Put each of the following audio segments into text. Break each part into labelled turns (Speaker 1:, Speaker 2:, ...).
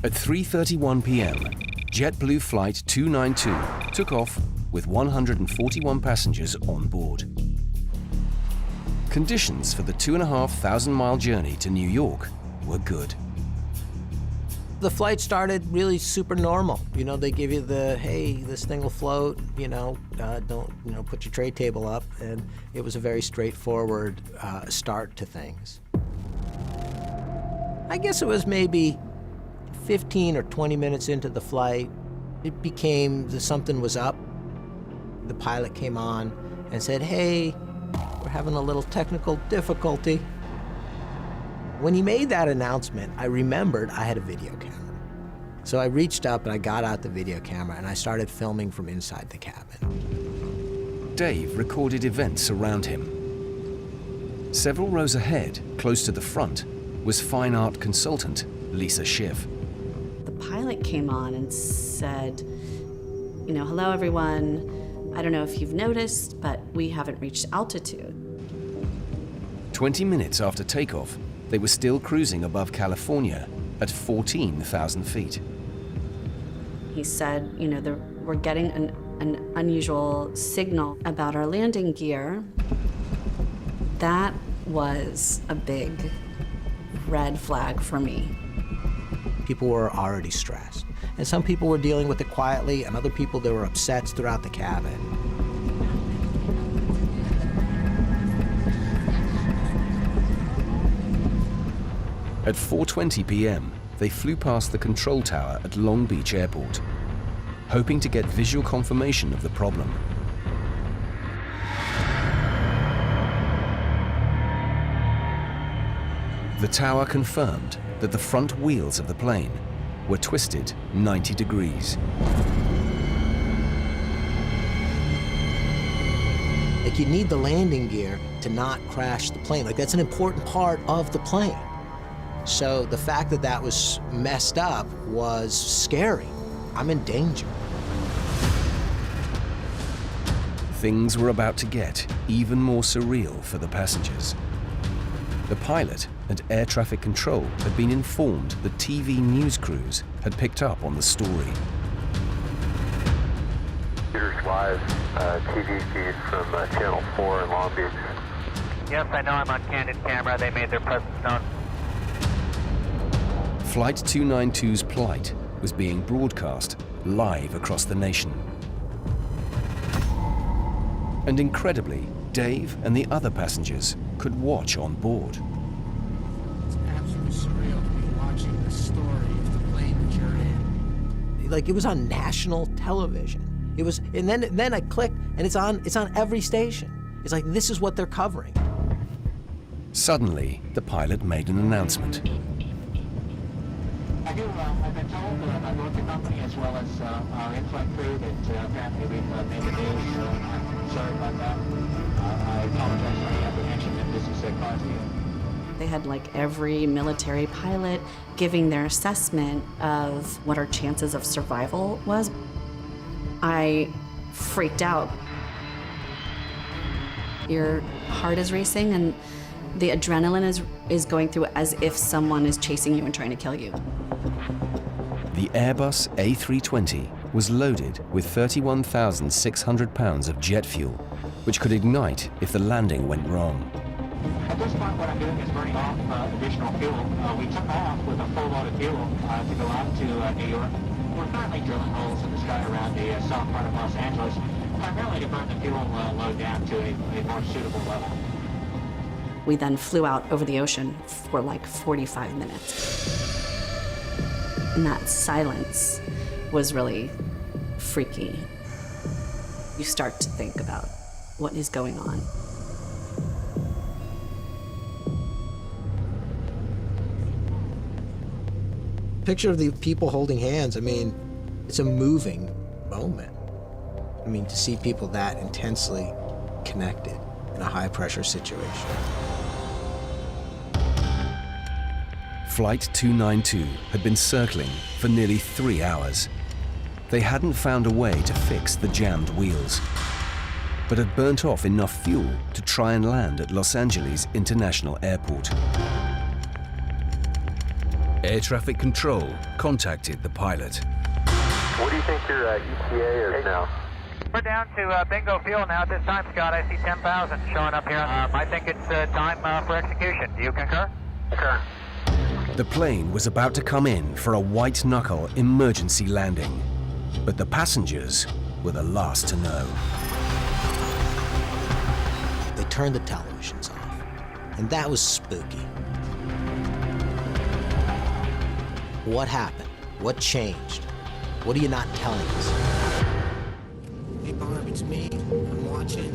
Speaker 1: At 3:31 p.m., JetBlue Flight 292 took off with 141 passengers on board. Conditions for the 2,500-mile journey to New York were good.
Speaker 2: The flight started really super normal. You know, they give you the, hey, this thing will float, don't, put your tray table up. And it was a very straightforward start to things. I guess it was maybe 15 or 20 minutes into the flight, it became something was up. The pilot came on and said, hey, we're having a little technical difficulty. When he made that announcement, I remembered I had a video camera. So I reached up and I got out the video camera and I started filming from inside the cabin.
Speaker 1: Dave recorded events around him. Several rows ahead, close to the front, was fine art consultant Lisa Schiff.
Speaker 3: The pilot came on and said, hello everyone. I don't know if you've noticed, but we haven't reached altitude.
Speaker 1: 20 minutes after takeoff, they were still cruising above California at 14,000 feet.
Speaker 3: He said, we're getting an unusual signal about our landing gear. That was a big red flag for me.
Speaker 2: People were already stressed. And some people were dealing with it quietly, and other people, there were upsets throughout the cabin.
Speaker 1: At 4:20 p.m., they flew past the control tower at Long Beach Airport, hoping to get visual confirmation of the problem. The tower confirmed that the front wheels of the plane were twisted 90 degrees.
Speaker 2: Like, you need the landing gear to not crash the plane. Like, that's an important part of the plane. So the fact that that was messed up was scary. I'm in danger.
Speaker 1: Things were about to get even more surreal for the passengers. The pilot and air traffic control had been informed that TV news crews had picked up on the story.
Speaker 4: Computers live, TV feed from Channel 4 in Long Beach.
Speaker 5: Yes, I know I'm on candid camera. They made their presence known.
Speaker 1: Flight 292's plight was being broadcast live across the nation. And incredibly, Dave and the other passengers could watch on board.
Speaker 6: It's absolutely surreal to be watching the story of the plane that you're in.
Speaker 2: Like, it was on national television. It was, and then I clicked, and it's on every station. It's like, this is what they're covering.
Speaker 1: Suddenly, the pilot made an announcement.
Speaker 7: I've been told by both the company as well as our in-flight crew that apparently we've made the news. I'm sorry about that. I apologize for any apprehension that this has caused you.
Speaker 3: They had every military pilot giving their assessment of what our chances of survival was. I freaked out. Your heart is racing and the adrenaline is going through as if someone is chasing you and trying to kill you.
Speaker 1: The Airbus A320 was loaded with 31,600 pounds of jet fuel, which could ignite if the landing went wrong.
Speaker 7: At this point, what I'm doing is burning off additional fuel. We took off with a full load of fuel to go out to New York. We're currently drilling holes in the sky around the south part of Los Angeles, primarily to burn the fuel load down to a more suitable level.
Speaker 3: We then flew out over the ocean for 45 minutes. And that silence was really freaky. You start to think about what is going on.
Speaker 2: Picture of the people holding hands, it's a moving moment. To see people that intensely connected in a high-pressure situation.
Speaker 1: Flight 292 had been circling for nearly 3 hours. They hadn't found a way to fix the jammed wheels, but had burnt off enough fuel to try and land at Los Angeles International Airport. Air traffic control contacted the pilot.
Speaker 4: What do you think your ETA is now?
Speaker 5: We're down to bingo fuel now at this time, Scott. I see 10,000 showing up here. I think it's time for execution. Do you concur?
Speaker 4: Concur.
Speaker 1: The plane was about to come in for a white-knuckle emergency landing, but the passengers were the last to know.
Speaker 2: They turned the televisions off, and that was spooky. What happened? What changed? What are you not telling us?
Speaker 6: Hey Barb, it's me. I'm watching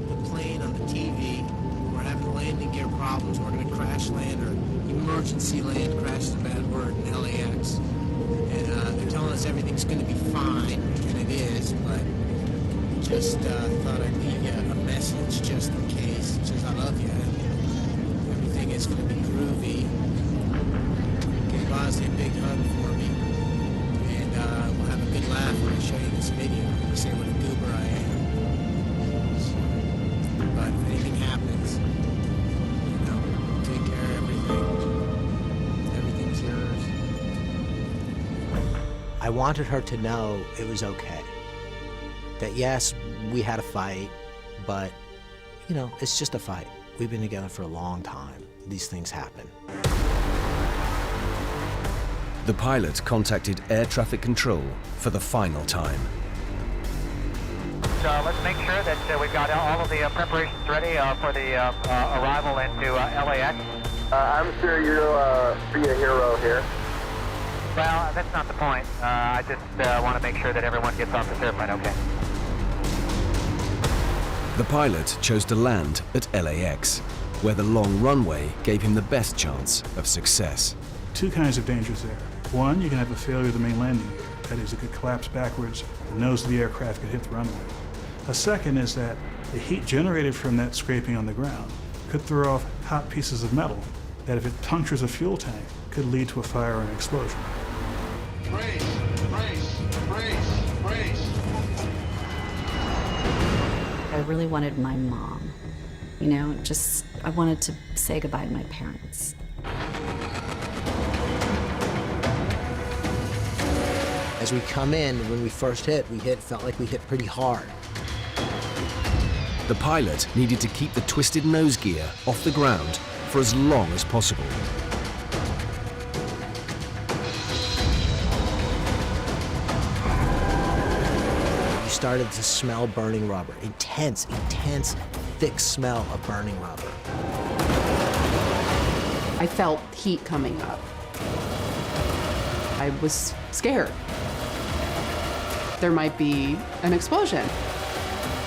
Speaker 6: the plane on the TV. We're having landing gear problems. We're going to crash land or emergency land. Crash is a bad word in LAX. And they're telling us everything's going to be fine, and it is, but just thought I'd leave you a message just in case. It says I love you. Everything is going to be groovy. Give Bosley a big hug for me. And we'll have a good laugh when I show you this video. You say what a goober I am. So, but if anything happens, you know, take care of everything. Everything's yours.
Speaker 2: I wanted her to know it was okay. That yes, we had a fight, but, you know, it's just a fight. We've been together for a long time. These things happen.
Speaker 1: The pilot contacted air traffic control for the final time.
Speaker 5: So let's make sure that we've got all of the preparations ready for the arrival into LAX.
Speaker 4: I'm sure you'll be a hero here.
Speaker 5: Well, that's not the point. I just want to make sure that everyone gets off this airplane okay.
Speaker 1: The pilot chose to land at LAX, where the long runway gave him the best chance of success.
Speaker 8: Two kinds of dangers there. One, you can have a failure of the main landing gear. That is, it could collapse backwards, the nose of the aircraft could hit the runway. A second is that the heat generated from that scraping on the ground could throw off hot pieces of metal that, if it punctures a fuel tank, could lead to a fire or an explosion.
Speaker 6: Brace, brace, brace, brace.
Speaker 3: I really wanted my mom. You know, just, I wanted to say goodbye to my parents.
Speaker 2: As we come in, when we first felt like we hit pretty hard.
Speaker 1: The pilot needed to keep the twisted nose gear off the ground for as long as possible.
Speaker 2: You started to smell burning rubber. Intense, thick smell of burning rubber.
Speaker 9: I felt heat coming up. I was scared. There might be an explosion.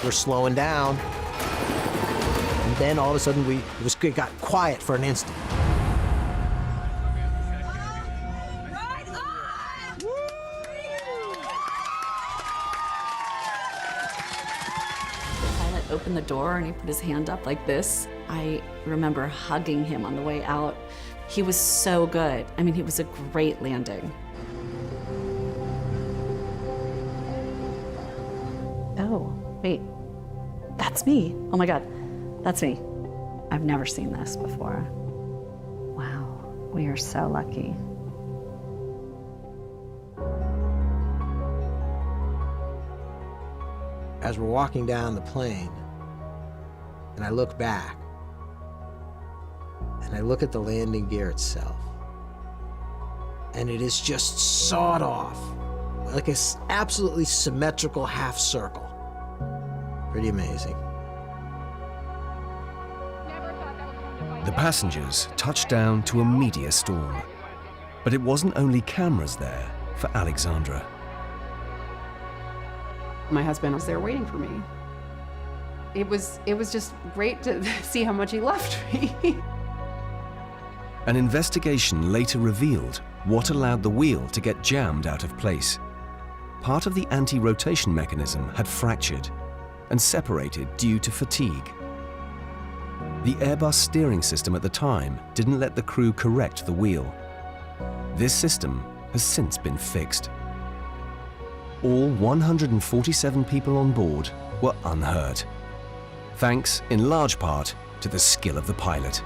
Speaker 2: We're slowing down. And then all of a sudden it got quiet for an instant.
Speaker 3: The pilot opened the door and he put his hand up like this. I remember hugging him on the way out. He was so good. I mean, it was a great landing. Oh, wait, that's me. Oh my God, that's me. I've never seen this before. Wow, we are so lucky.
Speaker 2: As we're walking down the plane, and I look back, and I look at the landing gear itself, and it is just sawed off, like an absolutely symmetrical half circle. Pretty amazing.
Speaker 1: The passengers touched down to a media storm, but it wasn't only cameras there for Alexandra.
Speaker 9: My husband was there waiting for me. It was just great to see how much he loved me.
Speaker 1: An investigation later revealed what allowed the wheel to get jammed out of place. Part of the anti-rotation mechanism had fractured and separated due to fatigue. The Airbus steering system at the time didn't let the crew correct the wheel. This system has since been fixed. All 147 people on board were unhurt, thanks in large part to the skill of the pilot.